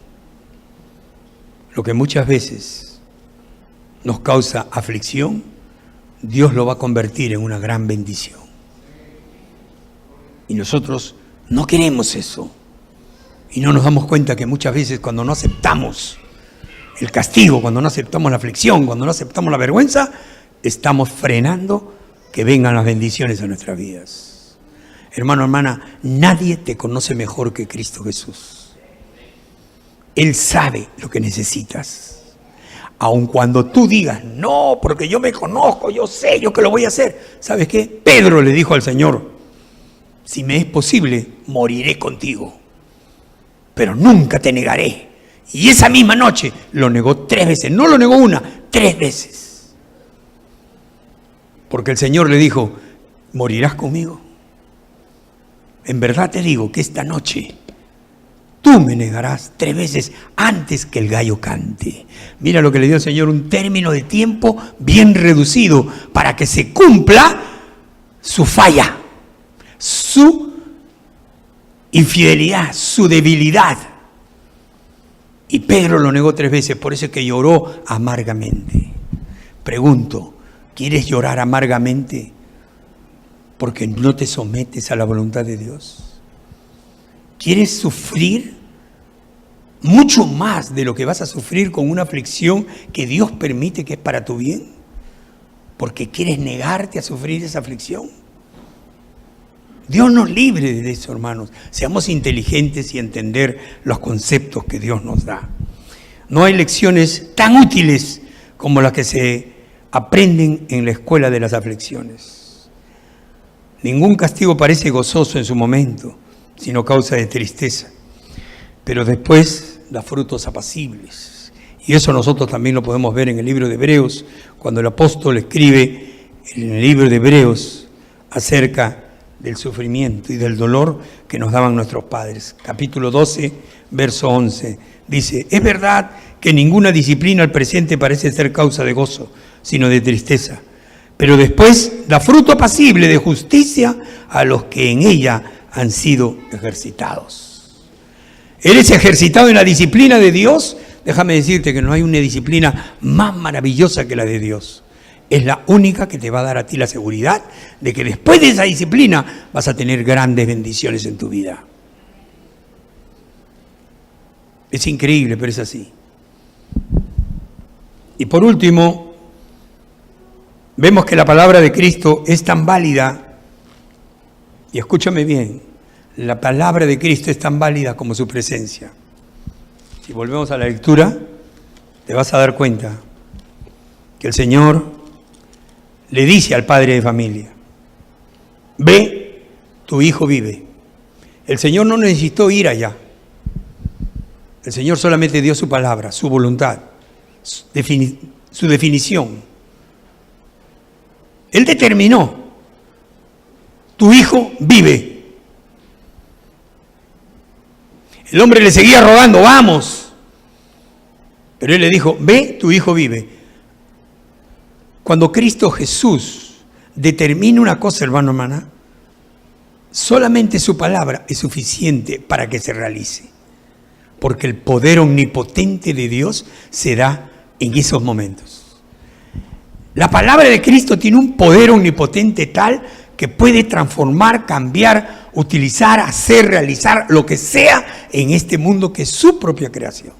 Lo que muchas veces nos causa aflicción, Dios lo va a convertir en una gran bendición. Y nosotros no queremos eso. Y no nos damos cuenta que muchas veces cuando no aceptamos el castigo, cuando no aceptamos la aflicción, cuando no aceptamos la vergüenza, estamos frenando que vengan las bendiciones a nuestras vidas. Hermano, hermana, nadie te conoce mejor que Cristo Jesús. Él sabe lo que necesitas. Aun cuando tú digas, no, porque yo me conozco, yo sé, yo que lo voy a hacer. ¿Sabes qué? Pedro le dijo al Señor, si me es posible, moriré contigo, pero nunca te negaré. Y esa misma noche lo negó 3 veces, no lo negó una, 3 veces. Porque el Señor le dijo, ¿morirás conmigo? En verdad te digo que esta noche tú me negarás 3 veces antes que el gallo cante. Mira lo que le dio el Señor, un término de tiempo bien reducido para que se cumpla su falla, su infidelidad, su debilidad. Y Pedro lo negó 3 veces, por eso es que lloró amargamente. Pregunto, ¿quieres llorar amargamente porque no te sometes a la voluntad de Dios? ¿Quieres sufrir mucho más de lo que vas a sufrir con una aflicción que Dios permite que es para tu bien? ¿Porque quieres negarte a sufrir esa aflicción? Dios nos libre de eso, hermanos. Seamos inteligentes y entender los conceptos que Dios nos da. No hay lecciones tan útiles como las que se aprenden en la escuela de las aflicciones. Ningún castigo parece gozoso en su momento, sino causa de tristeza. Pero después da frutos apacibles. Y eso nosotros también lo podemos ver en el libro de Hebreos, cuando el apóstol escribe en el libro de Hebreos acerca del sufrimiento y del dolor que nos daban nuestros padres. Capítulo 12, verso 11. Dice, es verdad que ninguna disciplina al presente parece ser causa de gozo, sino de tristeza. Pero después da fruto apacible de justicia a los que en ella han sido ejercitados. ¿Eres ejercitado en la disciplina de Dios? Déjame decirte que no hay una disciplina más maravillosa que la de Dios. Es la única que te va a dar a ti la seguridad de que después de esa disciplina vas a tener grandes bendiciones en tu vida. Es increíble, pero es así. Y por último, vemos que la palabra de Cristo es tan válida, y escúchame bien, la palabra de Cristo es tan válida como su presencia. Si volvemos a la lectura, te vas a dar cuenta que el Señor le dice al padre de familia, ve, tu hijo vive. El Señor no necesitó ir allá. El Señor solamente dio su palabra, su voluntad, su definición. Él determinó, tu hijo vive. El hombre le seguía rogando, vamos. Pero él le dijo, ve, tu hijo vive. Cuando Cristo Jesús determina una cosa, hermano, hermana, solamente su palabra es suficiente para que se realice. Porque el poder omnipotente de Dios se da en esos momentos. La palabra de Cristo tiene un poder omnipotente tal que puede transformar, cambiar, utilizar, hacer, realizar lo que sea en este mundo que es su propia creación.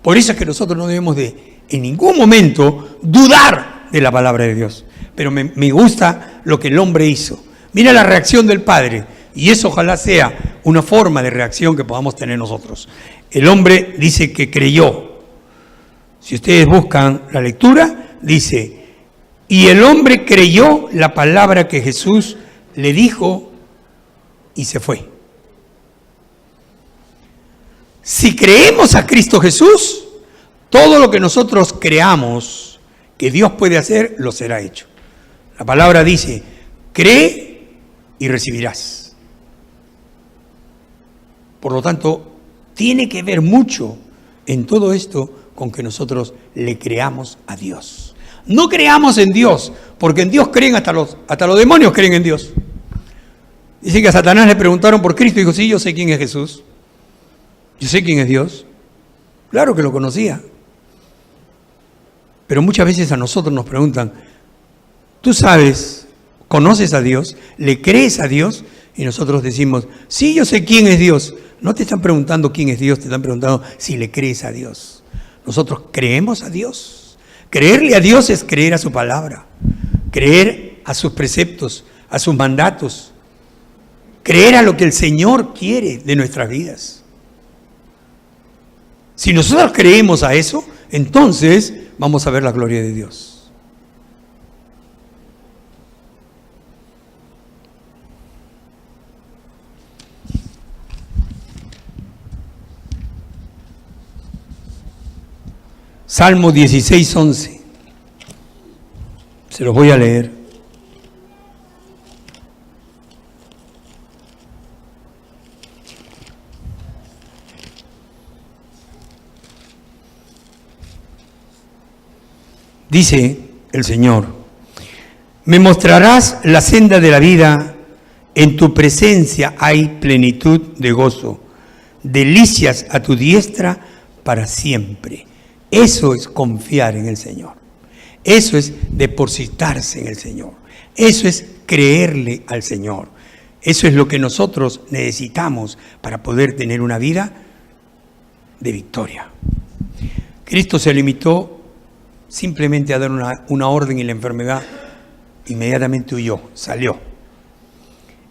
Por eso es que nosotros no debemos de en ningún momento dudar de la palabra de Dios. Pero me gusta lo que el hombre hizo. Mira la reacción del Padre, y eso ojalá sea una forma de reacción que podamos tener nosotros. El hombre dice que creyó. Si ustedes buscan la lectura, dice, y el hombre creyó la palabra que Jesús le dijo y se fue. Si creemos a Cristo Jesús, todo lo que nosotros creamos que Dios puede hacer, lo será hecho. La palabra dice, cree y recibirás. Por lo tanto, tiene que ver mucho en todo esto con que nosotros le creamos a Dios. No creamos en Dios, porque en Dios creen hasta los demonios creen en Dios. Dice que a Satanás le preguntaron por Cristo y dijo, sí, yo sé quién es Jesús. Yo sé quién es Dios. Claro que lo conocía. Pero muchas veces a nosotros nos preguntan, ¿tú sabes, conoces a Dios, le crees a Dios? Y nosotros decimos, sí, yo sé quién es Dios. No te están preguntando quién es Dios, te están preguntando si le crees a Dios. Nosotros creemos a Dios. Creerle a Dios es creer a su palabra, creer a sus preceptos, a sus mandatos, creer a lo que el Señor quiere de nuestras vidas. Si nosotros creemos a eso, entonces vamos a ver la gloria de Dios. Salmo 16:11. Se los voy a leer. Dice el Señor, me mostrarás la senda de la vida, en tu presencia hay plenitud de gozo, delicias a tu diestra para siempre. Eso es confiar en el Señor. Eso es depositarse en el Señor. Eso es creerle al Señor. Eso es lo que nosotros necesitamos para poder tener una vida de victoria. Cristo se limitó simplemente a dar una orden y la enfermedad inmediatamente huyó, salió.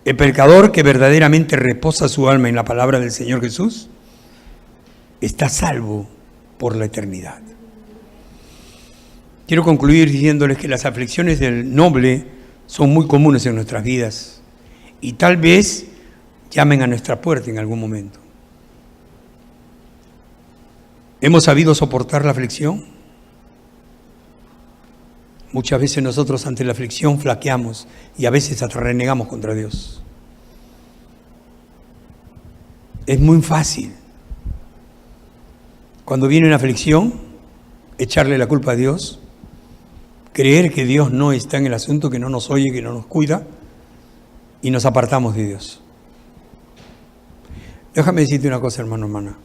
El pecador que verdaderamente reposa su alma en la palabra del Señor Jesús está salvo por la eternidad. Quiero concluir diciéndoles que las aflicciones del noble son muy comunes en nuestras vidas y tal vez llamen a nuestra puerta en algún momento. ¿Hemos sabido soportar la aflicción? Muchas veces nosotros ante la aflicción flaqueamos y a veces hasta renegamos contra Dios. Es muy fácil, cuando viene una aflicción, echarle la culpa a Dios, creer que Dios no está en el asunto, que no nos oye, que no nos cuida, y nos apartamos de Dios. Déjame decirte una cosa, hermano, hermana.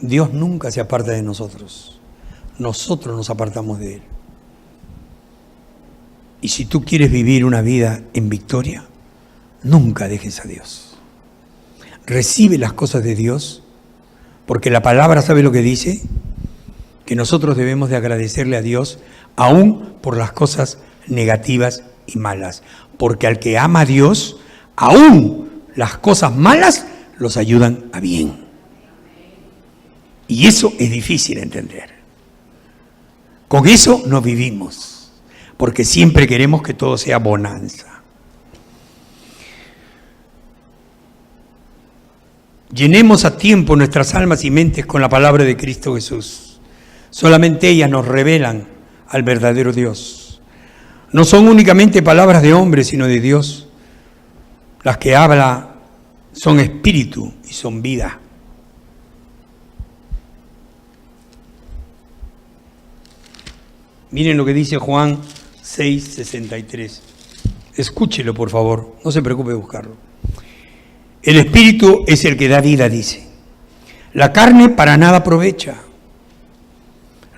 Dios nunca se aparta de nosotros. Nosotros nos apartamos de Él. Y si tú quieres vivir una vida en victoria, nunca dejes a Dios. Recibe las cosas de Dios, porque la palabra, ¿sabe lo que dice? Que nosotros debemos de agradecerle a Dios aún por las cosas negativas y malas. Porque al que ama a Dios, aún las cosas malas los ayudan a bien. Y eso es difícil de entender. Con eso no vivimos, porque siempre queremos que todo sea bonanza. Llenemos a tiempo nuestras almas y mentes con la palabra de Cristo Jesús. Solamente ellas nos revelan al verdadero Dios. No son únicamente palabras de hombre, sino de Dios. Las que habla son espíritu y son vida. Miren lo que dice Juan 6:63. Escúchelo, por favor. No se preocupe de buscarlo. El espíritu es el que da vida, dice. La carne para nada aprovecha.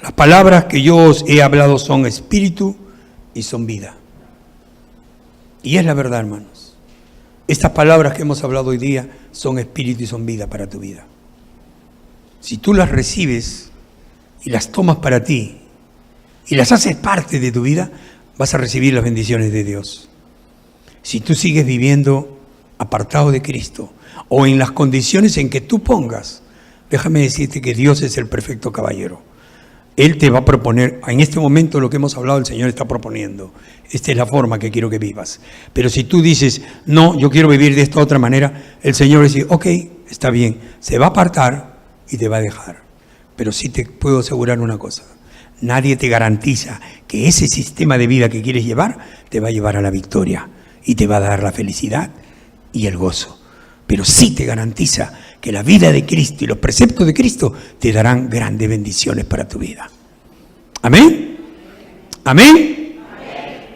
Las palabras que yo os he hablado son espíritu y son vida. Y es la verdad, hermanos. Estas palabras que hemos hablado hoy día son espíritu y son vida para tu vida. Si tú las recibes y las tomas para ti y las haces parte de tu vida, vas a recibir las bendiciones de Dios. Si tú sigues viviendo apartado de Cristo o en las condiciones en que tú pongas, déjame decirte que Dios es el perfecto caballero. Él te va a proponer, en este momento lo que hemos hablado, el Señor está proponiendo. Esta es la forma que quiero que vivas. Pero si tú dices, no, yo quiero vivir de esta otra manera, el Señor dice, ok, está bien, se va a apartar y te va a dejar. Pero sí te puedo asegurar una cosa, nadie te garantiza que ese sistema de vida que quieres llevar te va a llevar a la victoria y te va a dar la felicidad y el gozo. Pero sí te garantiza que la vida de Cristo y los preceptos de Cristo te darán grandes bendiciones para tu vida. ¿Amén? ¿Amén? Amén.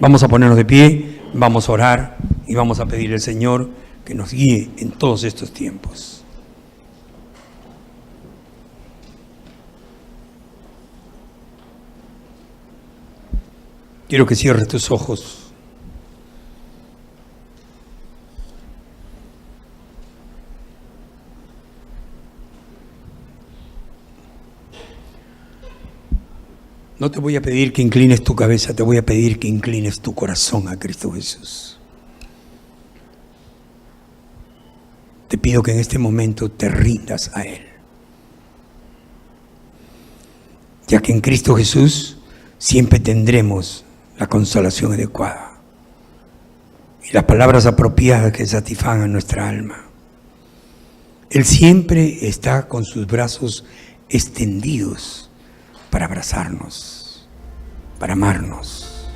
Vamos a ponernos de pie, vamos a orar y vamos a pedirle al Señor que nos guíe en todos estos tiempos. Quiero que cierres tus ojos. No te voy a pedir que inclines tu cabeza, te voy a pedir que inclines tu corazón a Cristo Jesús. Te pido que en este momento te rindas a Él. Ya que en Cristo Jesús siempre tendremos la consolación adecuada y las palabras apropiadas que satisfagan nuestra alma. Él siempre está con sus brazos extendidos para abrazarnos, para amarnos.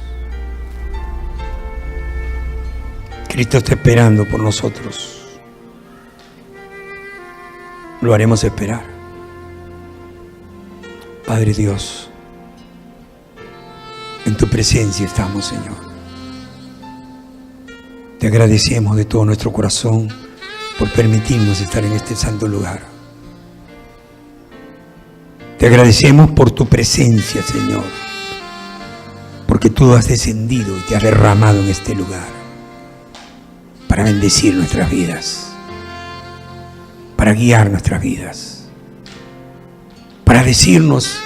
Cristo está esperando por nosotros. Lo haremos esperar. Padre Dios, en tu presencia estamos, Señor. Te agradecemos de todo nuestro corazón por permitirnos estar en este santo lugar. Te agradecemos por tu presencia, Señor, porque tú has descendido y te has derramado en este lugar para bendecir nuestras vidas, para guiar nuestras vidas, para decirnos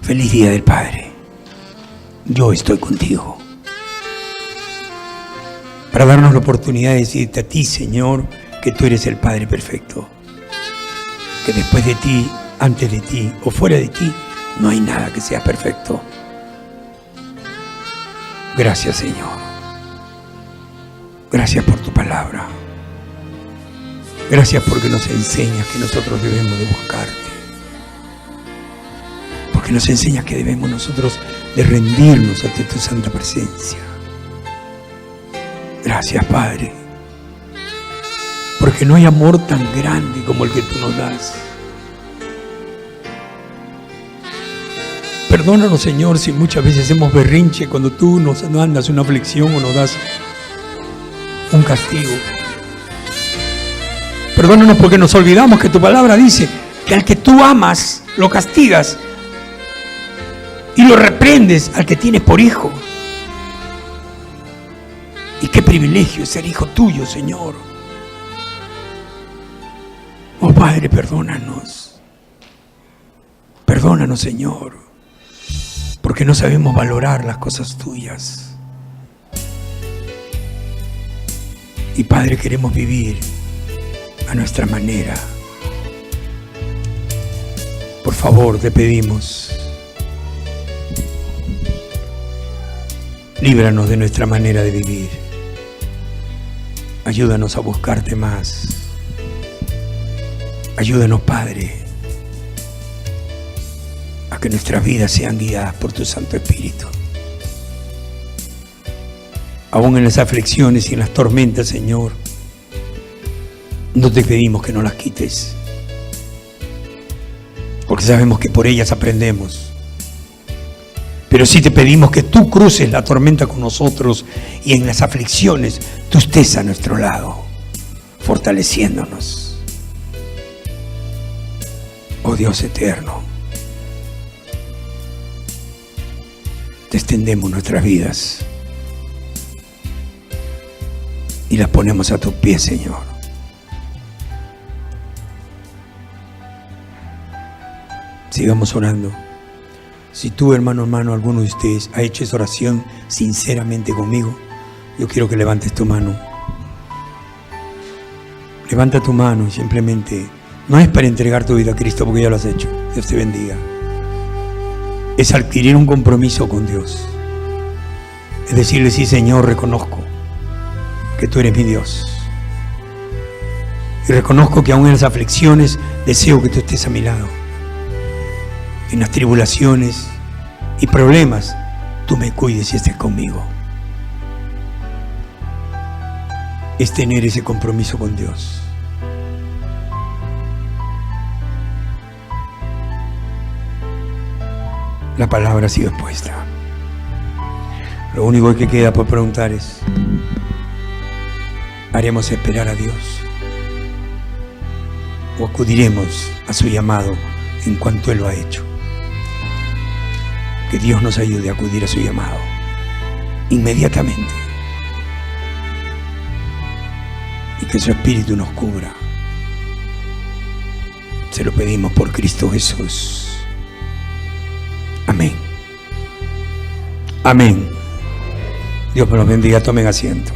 feliz día del Padre, yo estoy contigo, para darnos la oportunidad de decirte a ti, Señor, que tú eres el Padre perfecto, que después de ti, antes de ti o fuera de ti, no hay nada que sea perfecto. Gracias, Señor. Gracias por tu palabra. Gracias porque nos enseñas que nosotros debemos de buscarte. Porque nos enseñas que debemos nosotros de rendirnos ante tu santa presencia. Gracias, Padre. Porque no hay amor tan grande como el que tú nos das. Perdónanos, Señor, si muchas veces hacemos berrinche cuando tú nos mandas una aflicción o nos das un castigo. Perdónanos porque nos olvidamos que tu palabra dice que al que tú amas, lo castigas y lo reprendes al que tienes por hijo. Y qué privilegio es ser hijo tuyo, Señor. Oh Padre, perdónanos. Perdónanos, Señor, porque no sabemos valorar las cosas tuyas. Y Padre, queremos vivir a nuestra manera. Por favor, te pedimos, líbranos de nuestra manera de vivir. Ayúdanos a buscarte más. Ayúdanos, Padre, a que nuestras vidas sean guiadas por tu Santo Espíritu. Aún en las aflicciones y en las tormentas, Señor, no te pedimos que no las quites, porque sabemos que por ellas aprendemos. Pero sí te pedimos que tú cruces la tormenta con nosotros y en las aflicciones tú estés a nuestro lado, fortaleciéndonos. Oh Dios eterno, te extendemos nuestras vidas y las ponemos a tus pies, Señor. Sigamos orando. Si tú, hermano, alguno de ustedes ha hecho esa oración sinceramente conmigo, yo quiero que levantes tu mano. Levanta tu mano y simplemente, no es para entregar tu vida a Cristo porque ya lo has hecho. Dios te bendiga. Es adquirir un compromiso con Dios. Es decirle, sí, Señor, reconozco que tú eres mi Dios. Y reconozco que aún en las aflicciones deseo que tú estés a mi lado. En las tribulaciones y problemas, tú me cuides y estés conmigo. Es tener ese compromiso con Dios. La palabra ha sido expuesta. Lo único que queda por preguntar es, ¿haremos esperar a Dios? ¿O acudiremos a su llamado en cuanto Él lo ha hecho? Que Dios nos ayude a acudir a su llamado inmediatamente. Y que su Espíritu nos cubra. Se lo pedimos por Cristo Jesús. Amén. Amén. Dios me los bendiga. Tomen asiento.